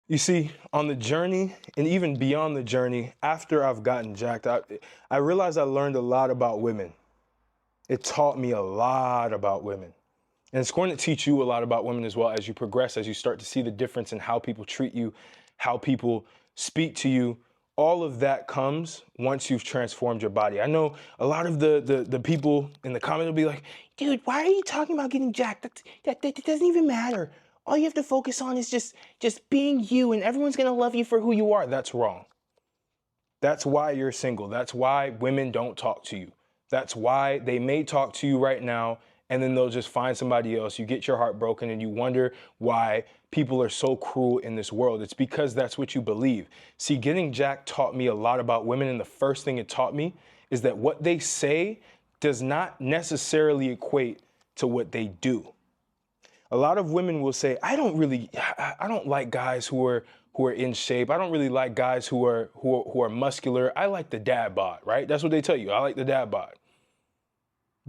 You see, on the journey and even beyond the journey, after I've gotten jacked, I realized I learned a lot about women. It taught me a lot about women. And it's going to teach you a lot about women as well as you progress, as you start to see the difference in how people treat you, how people speak to you. All of that comes once you've transformed your body. I know a lot of the people in the comment will be like, dude, why are you talking about getting jacked? That doesn't even matter. All you have to focus on is just being you, and everyone's gonna love you for who you are. That's wrong. That's why you're single. That's why women don't talk to you. That's why they may talk to you right now and then they'll just find somebody else. You get your heart broken and you wonder why people are so cruel in this world. It's because that's what you believe. See, getting jacked taught me a lot about women, and the first thing it taught me is that what they say does not necessarily equate to what they do. A lot of women will say, I don't like guys who are in shape. I don't really like guys who are muscular. I like the dad bod, right? That's what they tell you. I like the dad bod.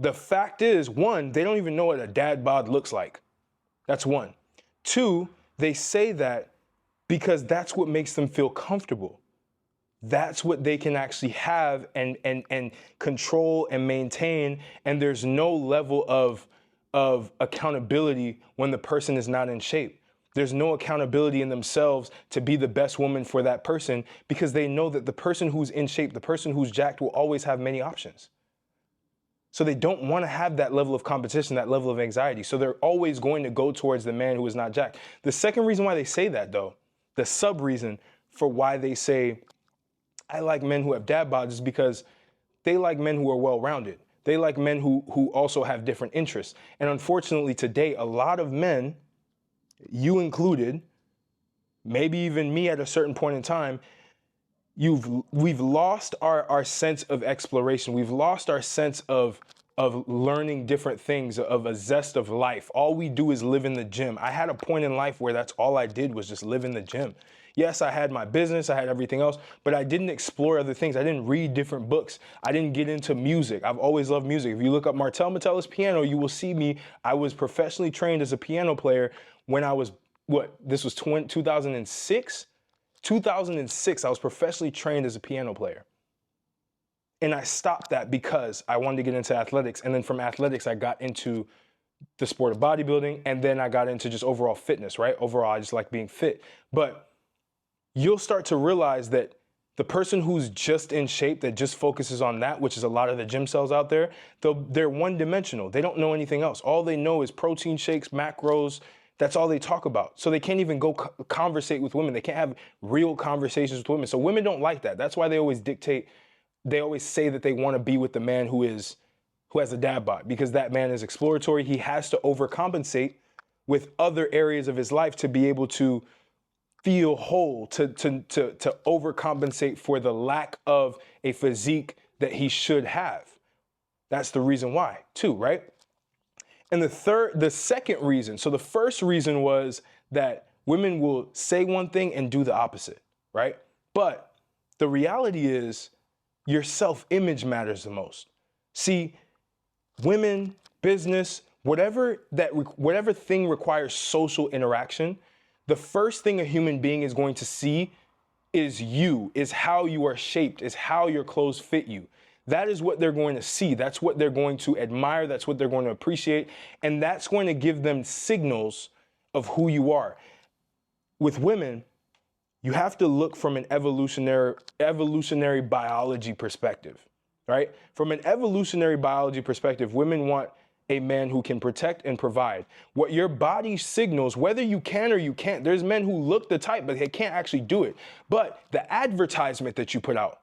The fact is, one, they don't even know what a dad bod looks like. That's one. Two, they say that because that's what makes them feel comfortable. That's what they can actually have and control and maintain. And there's no level of accountability when the person is not in shape. There's no accountability in themselves to be the best woman for that person, because they know that the person who's in shape, the person who's jacked, will always have many options. So they don't want to have that level of competition, that level of anxiety. So they're always going to go towards the man who is not jacked. The second reason why they say that, though, the sub reason for why they say, I like men who have dad bods, is because they like men who are well-rounded. They like men who also have different interests. And unfortunately today, a lot of men, you included, maybe even me at a certain point in time, we've lost our sense of exploration. We've lost our sense of learning different things, of a zest of life. All we do is live in the gym. I had a point in life where that's all I did was just live in the gym. Yes, I had my business, I had everything else, but I didn't explore other things. I didn't read different books. I didn't get into music. I've always loved music. If you look up Martel Metellus piano, you will see me. I was professionally trained as a piano player when I was, this was 2006? 2006, I was professionally trained as a piano player. And I stopped that because I wanted to get into athletics. And then from athletics, I got into the sport of bodybuilding. And then I got into just overall fitness, right? Overall, I just like being fit. But you'll start to realize that the person who's just in shape, that just focuses on that, which is a lot of the gym cells out there, they're one-dimensional. They don't know anything else. All they know is protein shakes, macros. That's all they talk about. So they can't even go conversate with women. They can't have real conversations with women. So women don't like that. That's why they always dictate. They always say that they want to be with the man who has a dad bod, because that man is exploratory. He has to overcompensate with other areas of his life to be able to feel whole, to overcompensate for the lack of a physique that he should have. That's the reason why, too, right? And the second reason, so the first reason was that women will say one thing and do the opposite, right? But the reality is your self-image matters the most. See, women, business, whatever thing requires social interaction, the first thing a human being is going to see is you, is how you are shaped, is how your clothes fit you. That is what they're going to see. That's what they're going to admire. That's what they're going to appreciate. And that's going to give them signals of who you are. With women, you have to look from an evolutionary biology perspective, right? From an evolutionary biology perspective, women want a man who can protect and provide. What your body signals, whether you can or you can't, there's men who look the type, but they can't actually do it. But the advertisement that you put out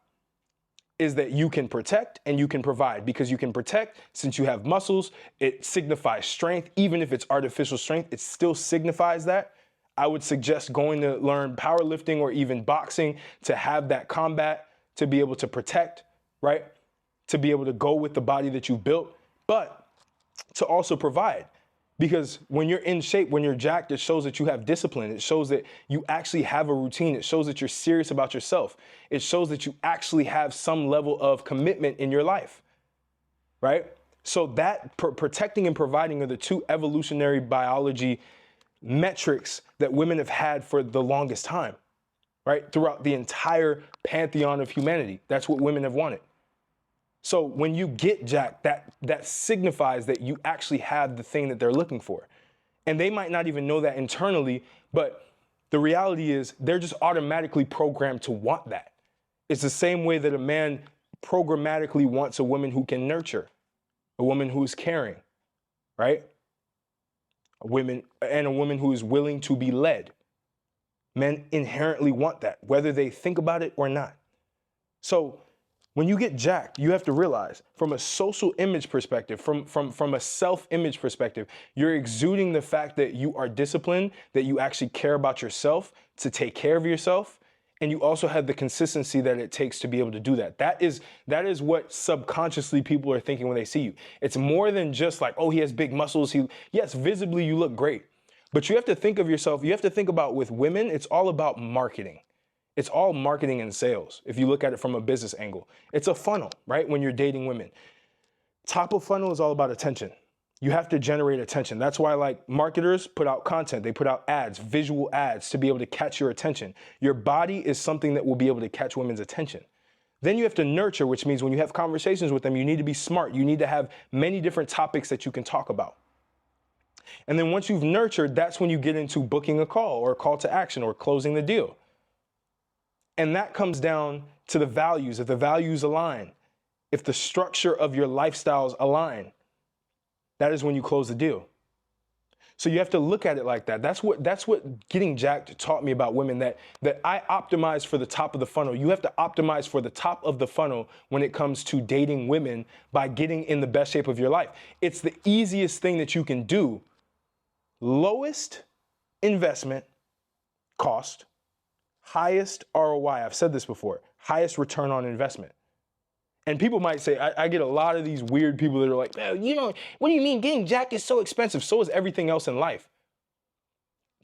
is that you can protect and you can provide, because you can protect since you have muscles. It signifies strength. Even if it's artificial strength, it still signifies that. I would suggest going to learn powerlifting or even boxing to have that combat, to be able to protect, right? To be able to go with the body that you built, but to also provide. Because when you're in shape, when you're jacked, it shows that you have discipline. It shows that you actually have a routine. It shows that you're serious about yourself. It shows that you actually have some level of commitment in your life, right? So that protecting and providing are the two evolutionary biology metrics that women have had for the longest time, right? Throughout the entire pantheon of humanity. That's what women have wanted. So when you get jacked, that signifies that you actually have the thing that they're looking for. And they might not even know that internally, but the reality is they're just automatically programmed to want that. It's the same way that a man programmatically wants a woman who can nurture, a woman who's caring, right? A woman who is willing to be led. Men inherently want that, whether they think about it or not. So when you get jacked, you have to realize from a social image perspective, from a self-image perspective, you're exuding the fact that you are disciplined, that you actually care about yourself, to take care of yourself, and you also have the consistency that it takes to be able to do that. That is what subconsciously people are thinking when they see you. It's more than just like, oh, he has big muscles. Yes, visibly you look great. But you have to think of yourself, you have to think about with women, it's all about marketing. It's all marketing and sales. If you look at it from a business angle, it's a funnel, right? When you're dating women, top of funnel is all about attention. You have to generate attention. That's why like marketers put out content. They put out ads, visual ads to be able to catch your attention. Your body is something that will be able to catch women's attention. Then you have to nurture, which means when you have conversations with them, you need to be smart. You need to have many different topics that you can talk about. And then once you've nurtured, that's when you get into booking a call or a call to action or closing the deal. And that comes down to the values. If the values align, if the structure of your lifestyles align, that is when you close the deal. So you have to look at it like that. That's what getting jacked taught me about women, that I optimize for the top of the funnel. You have to optimize for the top of the funnel when it comes to dating women by getting in the best shape of your life. It's the easiest thing that you can do. Lowest investment cost, highest ROI. I've said this before, highest return on investment. And people might say, I get a lot of these weird people that are like, oh, you know, what do you mean getting jacked is so expensive? So is everything else in life.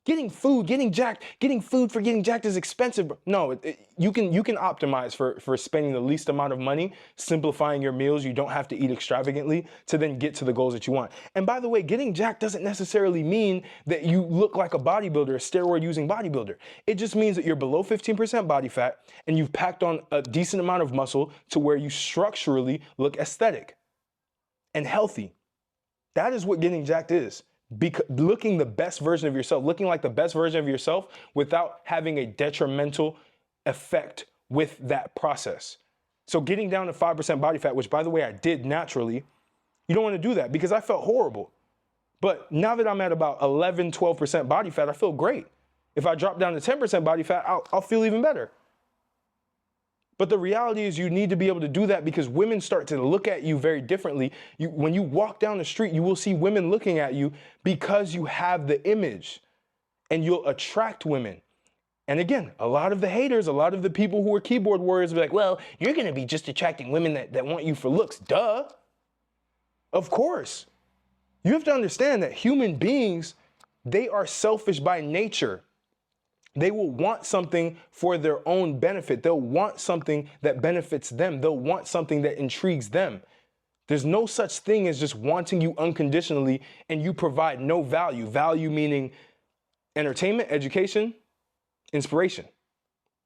Getting food, getting jacked, getting food for getting jacked is expensive. No, you can optimize for spending the least amount of money, simplifying your meals. You don't have to eat extravagantly to then get to the goals that you want. And by the way, getting jacked doesn't necessarily mean that you look like a bodybuilder, a steroid-using bodybuilder. It just means that you're below 15% body fat and you've packed on a decent amount of muscle to where you structurally look aesthetic and healthy. That is what getting jacked is. Looking the best version of yourself, looking like the best version of yourself without having a detrimental effect with that process. So getting down to 5% body fat, which by the way, I did naturally, you don't want to do that because I felt horrible. But now that I'm at about 11, 12% body fat, I feel great. If I drop down to 10% body fat, I'll feel even better. But the reality is you need to be able to do that because women start to look at you very differently. When you walk down the street, you will see women looking at you because you have the image and you'll attract women. And again, a lot of the haters, a lot of the people who are keyboard warriors will be like, well, you're going to be just attracting women that want you for looks. Duh. Of course. You have to understand that human beings, they are selfish by nature. They will want something for their own benefit. They'll want something that benefits them. They'll want something that intrigues them. There's no such thing as just wanting you unconditionally and you provide no value. Value meaning entertainment, education, inspiration,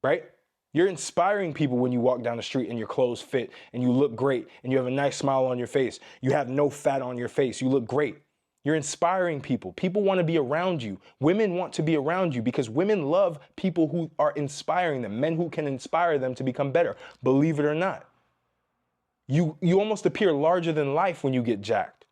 right? You're inspiring people when you walk down the street and your clothes fit and you look great and you have a nice smile on your face. You have no fat on your face. You look great. You're inspiring people. People want to be around you. Women want to be around you because women love people who are inspiring them, men who can inspire them to become better, believe it or not. You almost appear larger than life when you get jacked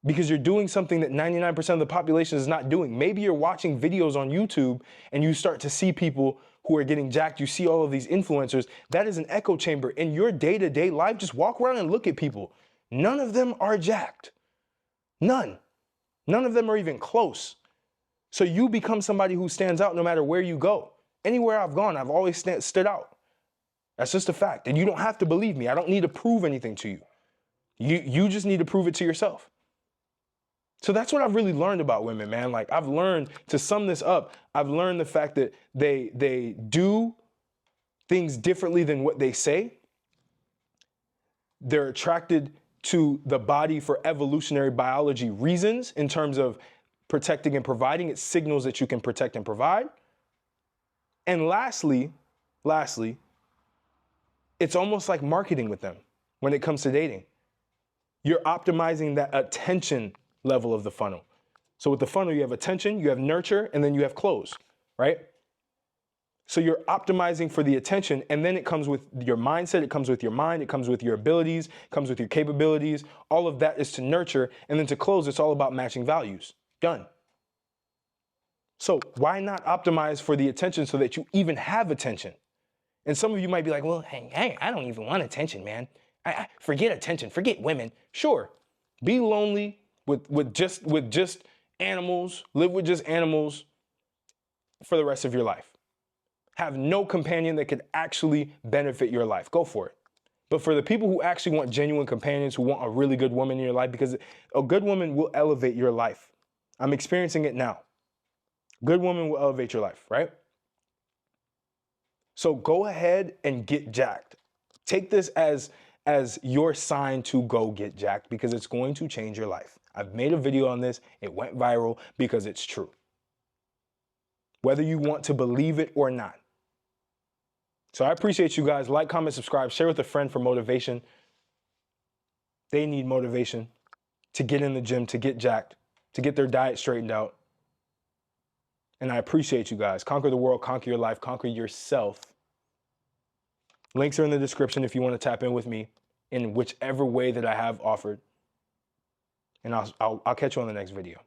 because you're doing something that 99% of the population is not doing. Maybe you're watching videos on YouTube and you start to see people who are getting jacked. You see all of these influencers. That is an echo chamber. In your day-to-day life, just walk around and look at people. None of them are jacked. None. None of them are even close. So you become somebody who stands out no matter where you go. Anywhere I've gone, I've always stood out. That's just a fact. And you don't have to believe me. I don't need to prove anything to you. You just need to prove it to yourself. So that's what I've really learned about women, man. Like I've learned, to sum this up, I've learned the fact that they do things differently than what they say. They're attracted to the body for evolutionary biology reasons in terms of protecting and providing. It signals that you can protect and provide. And lastly, it's almost like marketing with them when it comes to dating. You're optimizing that attention level of the funnel. So with the funnel, you have attention, you have nurture, and then you have close, right? So you're optimizing for the attention, and then it comes with your mindset, it comes with your mind, it comes with your abilities, it comes with your capabilities. All of that is to nurture, and then to close, it's all about matching values. Done. So why not optimize for the attention so that you even have attention? And some of you might be like, well, hey, I don't even want attention, man. I forget attention, forget women. Sure, be lonely with just animals, live with just animals for the rest of your life. Have no companion that could actually benefit your life. Go for it. But for the people who actually want genuine companions, who want a really good woman in your life, because a good woman will elevate your life. I'm experiencing it now. Good woman will elevate your life, right? So go ahead and get jacked. Take this as your sign to go get jacked, because it's going to change your life. I've made a video on this. It went viral because it's true. Whether you want to believe it or not. So I appreciate you guys. Like, comment, subscribe, share with a friend for motivation. They need motivation to get in the gym, to get jacked, to get their diet straightened out. And I appreciate you guys. Conquer the world, conquer your life, conquer yourself. Links are in the description if you want to tap in with me in whichever way that I have offered. And I'll catch you on the next video.